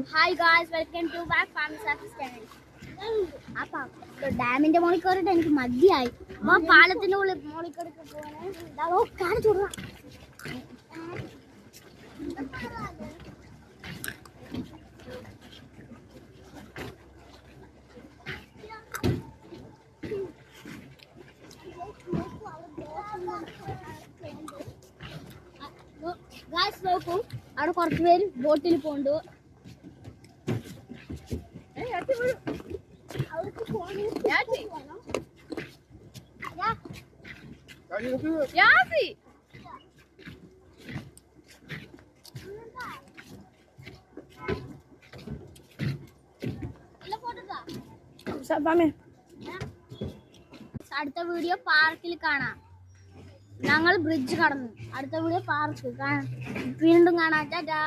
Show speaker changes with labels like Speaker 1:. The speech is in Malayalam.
Speaker 1: Hi guys, welcome to back Farmers Office channel. അപ്പൊ ഡാമിന്റെ മുകളിൽ കയറിയിട്ട് എനിക്ക് മതിയായി. അപ്പൊ പാലത്തിന്റെ മുകളിൽ കയറി പോവാണ്. ഗായ്സ് നോക്കൂ, അവിടെ കുറച്ച് പേര് ബോട്ടിൽ പോണ്ടു. അടുത്ത വീഡിയോ പാർക്കിൽ കാണാം. ഞങ്ങൾ ബ്രിഡ്ജ് കടന്നു. അടുത്ത വീഡിയോ പാർക്ക് കാണാം. വീണ്ടും കാണാം. ടാറ്റാ.